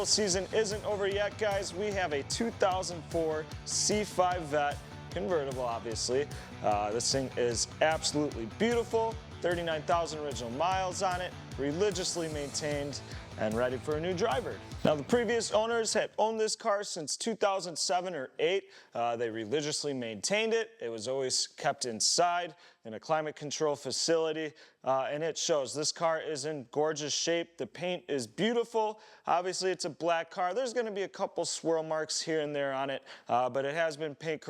convertible season isn't over yet, guys. We have a 2004 C5 Vet convertible, obviously. This thing is absolutely beautiful. 39,000 original miles on it, religiously maintained, and ready for a new driver. Now, the previous owners had owned this car since 2007 or 8. They religiously maintained it. It was always kept inside in a climate control facility, and it shows. This car is in gorgeous shape. The paint is beautiful. Obviously, it's a black car. There's going to be a couple swirl marks here and there on it, but it has been paint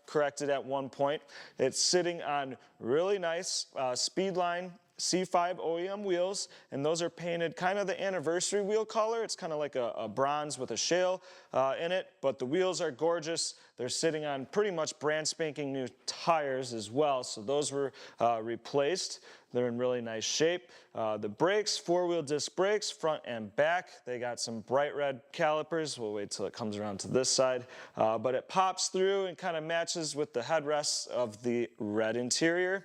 corrected at one point. It's sitting on really nice Speedline C5 OEM wheels, and those are painted kind of the anniversary wheel color. It's kind of like a bronze with a shale in it, but the wheels are gorgeous. They're sitting on pretty much brand spanking new tires as well, so those were replaced. They're in really nice shape. The brakes, four-wheel disc brakes, front and back. They got some bright red calipers. We'll wait till it comes around to this side. But it pops through and kind of matches with the headrests of the red interior.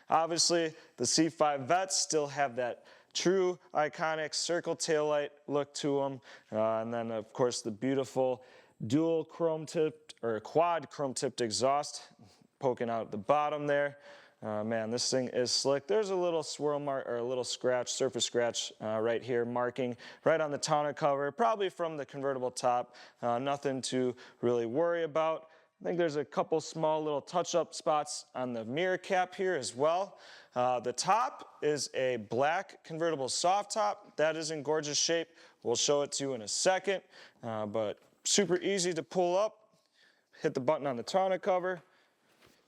Obviously, the C5 Vets still have that true iconic circle taillight look to them. And then, of course, the beautiful dual chrome-tipped or quad chrome-tipped exhaust poking out at the bottom there. Man, this thing is slick. There's a little swirl mark or a little scratch, surface scratch right here, marking right on the tonneau cover, probably from the convertible top. Nothing to really worry about. I think there's a couple small little touch-up spots on the mirror cap here as well. The top is a black convertible soft top. That is in gorgeous shape. We'll show it to you in a second, but super easy to pull up. Hit the button on the tonneau cover,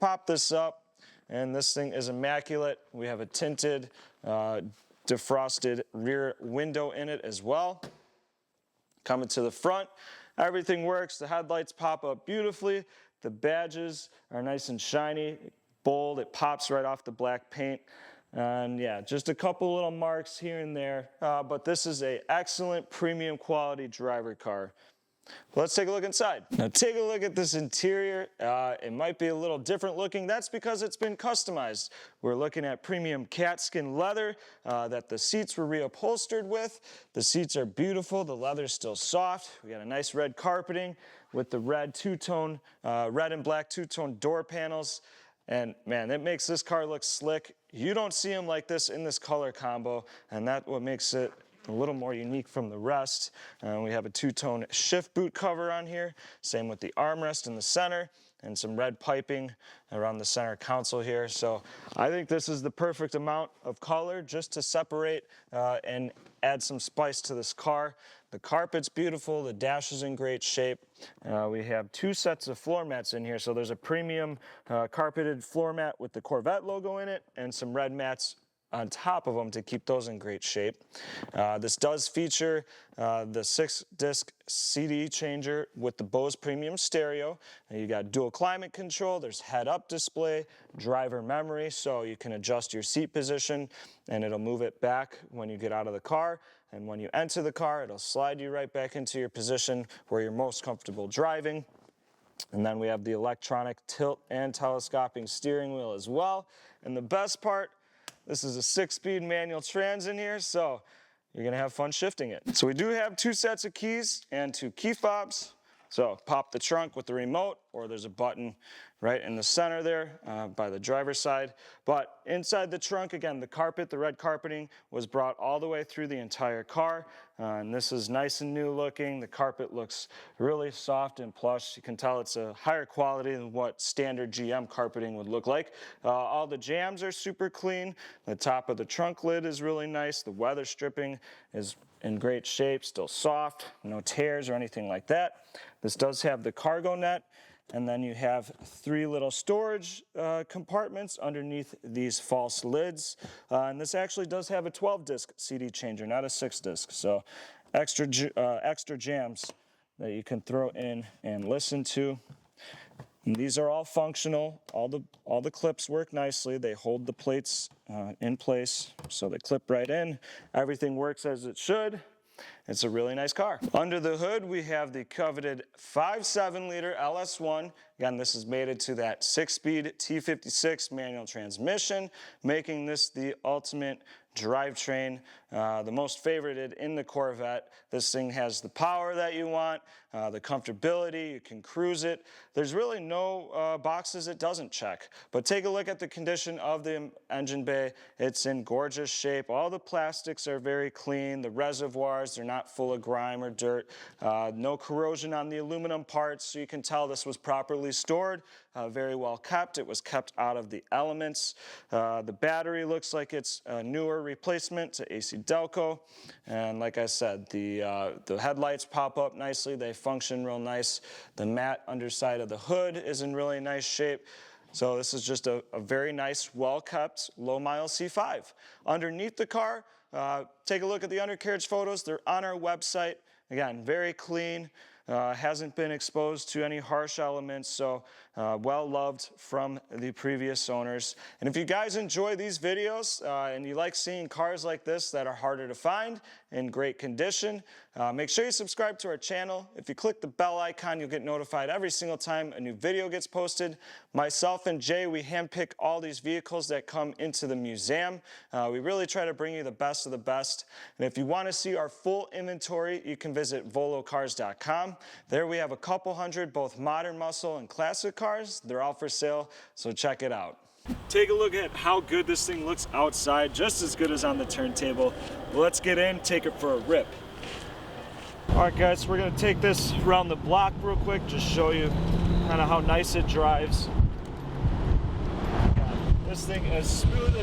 pop this up, and this thing is immaculate. We have a tinted, defrosted rear window in it as well. Coming to the front, everything works. The headlights pop up beautifully. The badges are nice and shiny, bold. It pops right off the black paint. And yeah, just a couple little marks here and there. But this is an excellent premium quality driver car. Let's take a look inside. Now take a look at this interior. It might be a little different looking. That's because it's been customized. We're looking at premium cat skin leather that the seats were reupholstered with. The seats are beautiful. The leather's still soft. We got a nice red carpeting with the red two-tone, red and black two-tone door panels. And man, it makes this car look slick. You don't see them like this in this color combo, and that's what makes it a little more unique from the rest. We have a two-tone shift boot cover on here, same with the armrest in the center, and some red piping around the center console here. So I think this is the perfect amount of color just to separate and add some spice to this car. The carpet's beautiful, the dash is in great shape. We have two sets of floor mats in here, so there's a premium carpeted floor mat with the Corvette logo in it, and some red mats on top of them to keep those in great shape. This does feature the 6-disc CD changer with the Bose premium stereo. And you got dual climate control, there's head-up display, driver memory, so you can adjust your seat position and it'll move it back when you get out of the car. And when you enter the car, it'll slide you right back into your position where you're most comfortable driving. And then we have the electronic tilt and telescoping steering wheel as well. And the best part, this is a 6-speed manual trans in here, so you're gonna have fun shifting it. So we do have 2 sets of keys and 2 key fobs. So pop the trunk with the remote, or there's a button right in the center there by the driver's side. But inside the trunk, again, the carpet, the red carpeting was brought all the way through the entire car. And this is nice and new looking. The carpet looks really soft and plush. You can tell it's a higher quality than what standard GM carpeting would look like. All the jambs are super clean. The top of the trunk lid is really nice. The weather stripping is in great shape, still soft, no tears or anything like that. This does have the cargo net, and then you have 3 little storage compartments underneath these false lids. And this actually does have a 12-disc CD changer, not a 6-disc. So extra jams that you can throw in and listen to. And these are all functional. All the clips work nicely. They hold the plates in place, so they clip right in. Everything works as it should. It's a really nice car. Under the hood, we have the coveted 5.7-liter LS1. Again, this is mated to that 6-speed T56 manual transmission, making this the ultimate drivetrain the most favorited in the Corvette. This thing has the power that you want, the comfortability, you can cruise it. There's really no boxes it doesn't check. But take a look at the condition of the engine bay. It's in gorgeous shape. All the plastics are very clean. The reservoirs, they're not full of grime or dirt. No corrosion on the aluminum parts, so you can tell this was properly stored. Very well kept. It was kept out of the elements. The battery looks like it's a newer replacement to AC Delco. And like I said, the headlights pop up nicely. They function real nice. The matte underside of the hood is in really nice shape. So this is just a very nice, well-kept, low-mile C5. Underneath the car, take a look at the undercarriage photos. They're on our website. Again, very clean. Hasn't been exposed to any harsh elements, so well loved from the previous owners. And if you guys enjoy these videos and you like seeing cars like this that are harder to find in great condition, make sure you subscribe to our channel. If you click the bell icon, you'll get notified every single time a new video gets posted. Myself and Jay, we handpick all these vehicles that come into the museum. We really try to bring you the best of the best. And if you want to see our full inventory, you can visit volocars.com. There we have a couple hundred both modern muscle and classic cars. They're all for sale, so check it out. Take a look at how good this thing looks outside, just as good as on the turntable. Let's get in, take it for a rip. All right guys, we're gonna take this around the block real quick, just show you kind of how nice it drives. This thing is smooth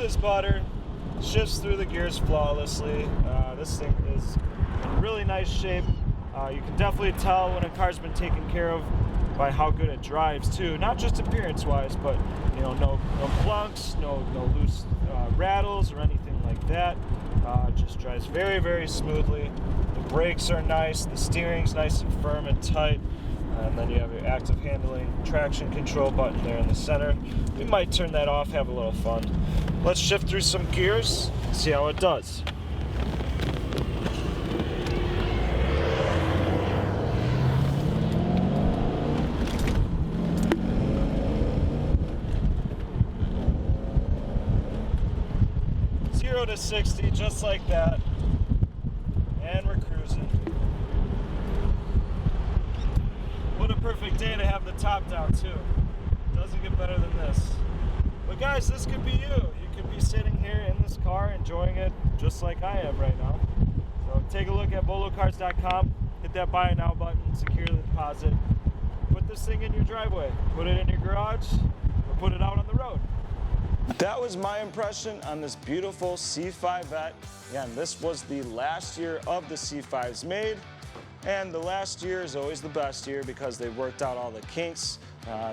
as butter, shifts through the gears flawlessly. This thing is in really nice shape. You can definitely tell when a car's been taken care of by how good it drives too. Not just appearance-wise, but you know, no clunks, no loose rattles or anything like that. Just drives very, very smoothly. The brakes are nice. The steering's nice and firm and tight. And then you have your active handling traction control button there in the center. We might turn that off, have a little fun. Let's shift through some gears, see how it does. To 60, just like that, and we're cruising. What a perfect day to have the top down too. Doesn't get better than this. But guys, this could be you. You could be sitting here in this car enjoying it just like I am right now. So take a look at volocars.com, hit that buy now button, secure the deposit, put this thing in your driveway, put it in your garage, or put it out on the road. That was my impression on this beautiful C5 Vette. Again, this was the last year of the C5s made, and the last year is always the best year because they worked out all the kinks,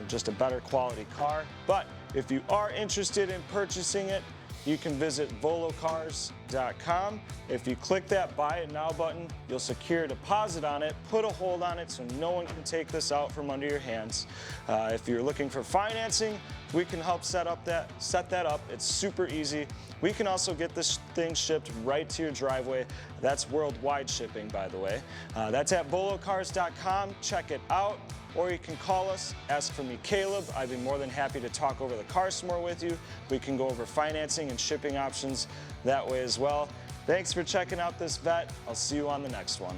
just a better quality car. But if you are interested in purchasing it, you can visit volocars.com. If you click that buy it now button, you'll secure a deposit on it, put a hold on it so no one can take this out from under your hands. If you're looking for financing, we can help set that up. It's super easy. We can also get this thing shipped right to your driveway. That's worldwide shipping, by the way. That's at volocars.com. Check it out. Or you can call us, ask for me, Caleb. I'd be more than happy to talk over the car some more with you. We can go over financing and shipping options that way as well. Thanks for checking out this Vette. I'll see you on the next one.